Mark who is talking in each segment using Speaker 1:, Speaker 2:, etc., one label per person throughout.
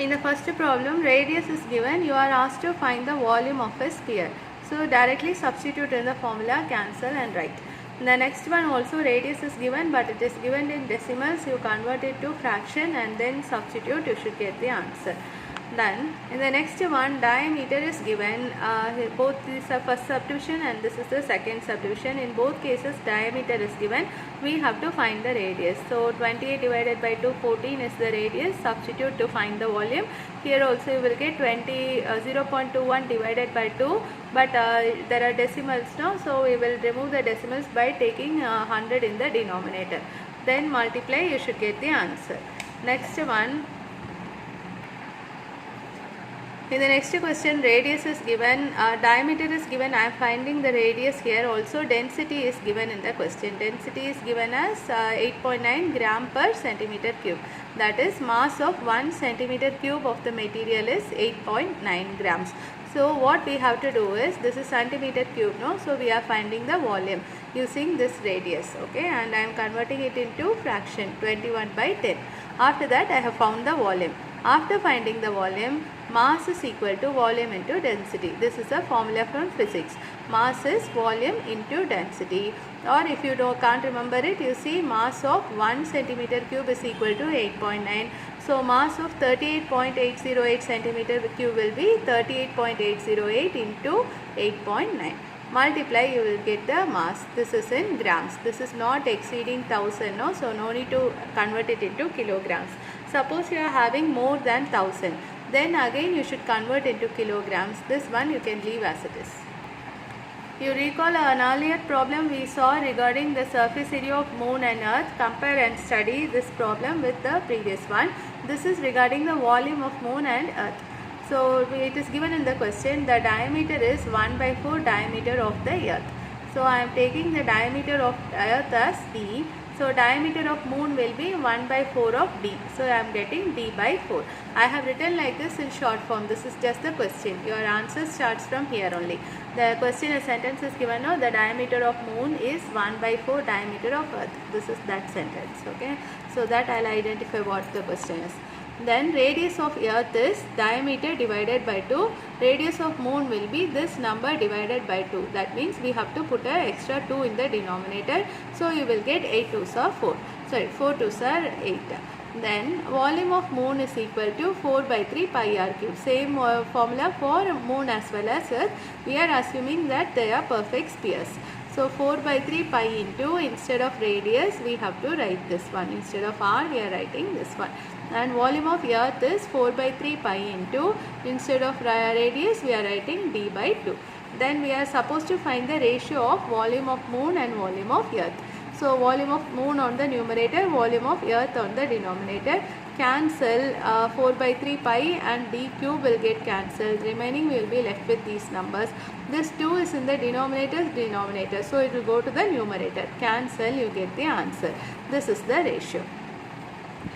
Speaker 1: In the first problem, radius is given. You are asked to find the volume of a sphere. So directly substitute in the formula, cancel and write. The next one also radius is given, but it is given in decimals. You convert it to fraction and then substitute. You should get the answer. Then in the next one, diameter is given. Both this is first subdivision and this is the second subdivision. In both cases, diameter is given. We have to find the radius. So 28 divided by 2, 14 is the radius. Substitute to find the volume. Here also you will get 0.21 divided by 2, but there are decimals now, so we will remove the decimals by taking 100 in the denominator. Then multiply, you should get the answer. Next one. In the next question, radius is given, diameter is given. I am finding the radius here. Also density is given in the question. Density is given as 8.9 gram per centimeter cube. That is mass of 1 centimeter cube of the material is 8.9 grams. So what we have to do is, this is centimeter cube, no? So we are finding the volume using this radius, okay? And I am converting it into fraction, 21 by 10. After that I have found the volume. After finding the volume, mass is equal to volume into density. This is a formula from physics. Mass is volume into density. Or if you can't remember it, you see mass of 1 centimeter cube is equal to 8.9. So mass of 38.808 centimeter cube will be 38.808 into 8.9. Multiply, you will get the mass. This is in grams. This is not exceeding 1000, no? So no need to convert it into kilograms. Suppose you are having more than 1000, then again you should convert into kilograms. This one you can leave as it is. You recall an earlier problem we saw regarding the surface area of moon and earth. Compare and study this problem with the previous one. This is regarding the volume of moon and earth. So it is given in the question, the diameter is 1 by 4 diameter of the earth. So I am taking the diameter of earth as d. So diameter of moon will be 1 by 4 of d. So I am getting d by 4. I have written like this in short form. This is just the question. Your answer starts from here only. The question, a sentence is given now, the diameter of moon is 1 by 4 diameter of earth. This is that sentence, okay? So that I will identify what the question is. Then radius of earth is diameter divided by 2. Radius of moon will be this number divided by 2. That means we have to put an extra 2 in the denominator. So you will get 8 2s are 4. Sorry, 4 2s are 8. Then volume of moon is equal to 4 by 3 pi r cube. Same formula for moon as well as earth. We are assuming that they are perfect spheres. So 4 by 3 pi into, instead of radius we have to write this one. Instead of r we are writing this one. And volume of earth is 4 by 3 pi into, instead of radius we are writing d by 2. Then we are supposed to find the ratio of volume of moon and volume of earth. So volume of moon on the numerator, volume of earth on the denominator. Cancel 4 by 3 pi and d cube will get cancelled. Remaining we will be left with these numbers. This 2 is in the denominator. So it will go to the numerator. Cancel, you get the answer. This is the ratio.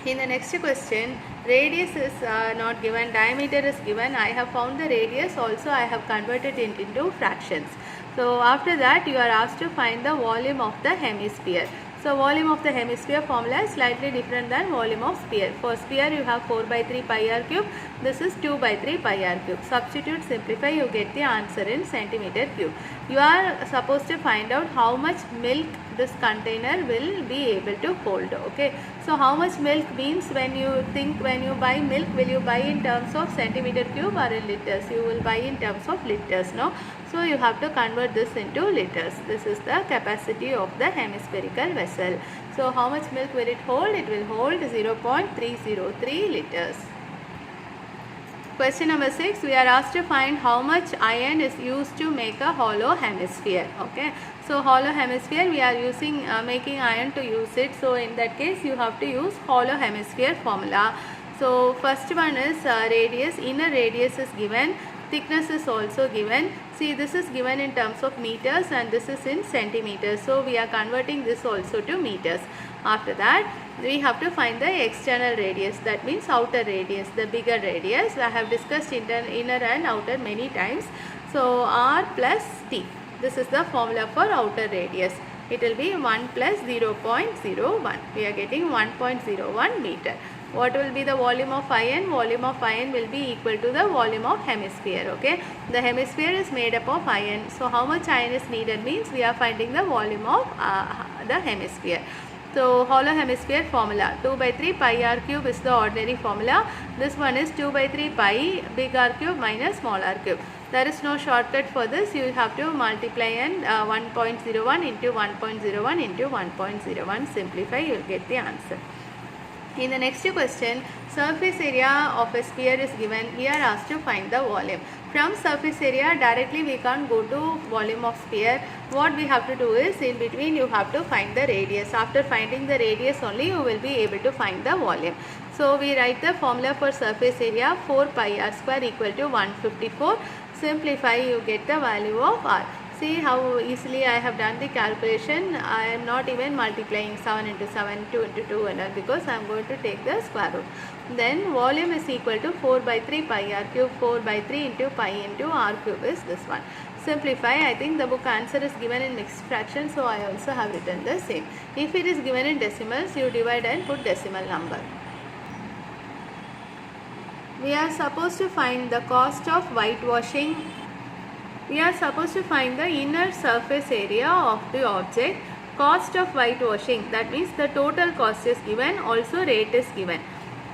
Speaker 1: In the next question, radius is not given, diameter is given. I have found the radius, also I have converted it into fractions. So after that you are asked to find the volume of the hemisphere. So volume of the hemisphere formula is slightly different than volume of sphere. For sphere you have 4 by 3 pi r cube. This is 2 by 3 pi r cube. Substitute, simplify, you get the answer in centimeter cube. You are supposed to find out how much milk this container will be able to hold, okay? So how much milk means, when you buy milk, will you buy in terms of centimeter cube or in liters? You will buy in terms of liters, no? So you have to convert this into liters. This is the capacity of the hemispherical vessel. So how much milk will it hold? It will hold 0.303 liters. Question number 6, we are asked to find how much iron is used to make a hollow hemisphere, okay? So hollow hemisphere, we are using making iron to use it. So in that case you have to use hollow hemisphere formula. So first one is radius. Inner radius is given. Thickness is also given. See, this is given in terms of meters and this is in centimeters. So we are converting this also to meters. After that we have to find the external radius, that means outer radius, the bigger radius. I have discussed inner and outer many times. So r plus t. This is the formula for outer radius. It will be 1 plus 0.01. We are getting 1.01 meter. what will be the volume of iron? Volume of iron will be equal to the volume of hemisphere. Okay, the hemisphere is made up of iron, so how much iron is needed means we are finding the volume of the hemisphere. So hollow hemisphere formula, 2 by 3 pi r cube is the ordinary formula. This one is 2 by 3 pi big R cube minus small r cube. There is no shortcut for this. You have to multiply and 1.01 into 1.01 into 1.01. Simplify, you will get the answer. In the next question, surface area of a sphere is given. We are asked to find the volume. From surface area directly we can't go to volume of sphere. What we have to do is, in between you have to find the radius. After finding the radius only you will be able to find the volume. So we write the formula for surface area, 4 pi r square equal to 154. Simplify, you get the value of r. See how easily I have done the calculation. I am not even multiplying 7 into 7, 2 into 2 and all, because I am going to take the square root. Then volume is equal to 4 by 3 pi r cube. 4 by 3 into pi into r cube is this one. Simplify. I think the book answer is given in mixed fraction, so I also have written the same. If it is given in decimals, you divide and put decimal number. We are supposed to find the cost of whitewashing. We are supposed to find the inner surface area of the object. Cost of whitewashing, that means the total cost is given, also rate is given.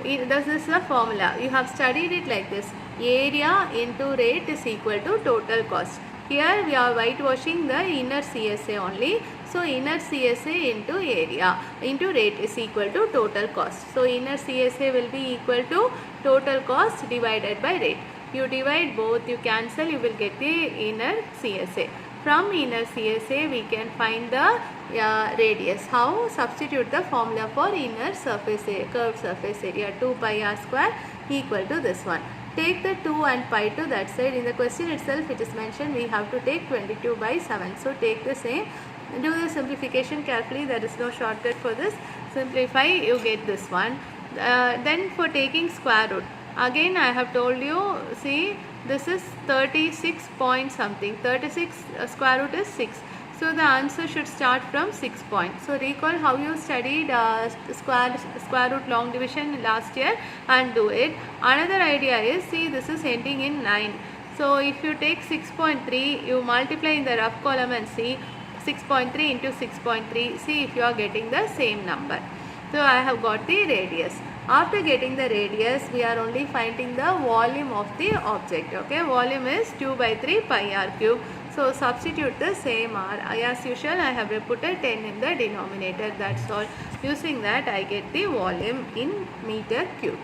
Speaker 1: This is the formula. You have studied it like this. Area into rate is equal to total cost. Here we are whitewashing the inner CSA only. So inner CSA into area into rate is equal to total cost. So inner CSA will be equal to total cost divided by rate. You divide both, you cancel, you will get the inner CSA. From inner CSA we can find the radius. How? Substitute the formula for inner surface area, curved surface area, 2 pi r square equal to this one. Take the 2 and pi to that side. In the question itself it is mentioned we have to take 22 by 7. So take the same. Do the simplification carefully. There is no shortcut for this. Simplify, you get this one. Then for taking square root, again I have told you, see this is 36 point something. 36 square root is 6. So the answer should start from 6 points. So recall how you studied square root long division last year and do it. Another idea is, see this is ending in 9. So if you take 6.3, you multiply in the rough column and see 6.3 into 6.3. See if you are getting the same number. So I have got the radius. After getting the radius, we are only finding the volume of the object. Okay, volume is 2 by 3 pi r cube. So substitute the same r. As usual, I have put a 10 in the denominator. That's all. Using that, I get the volume in meter cube.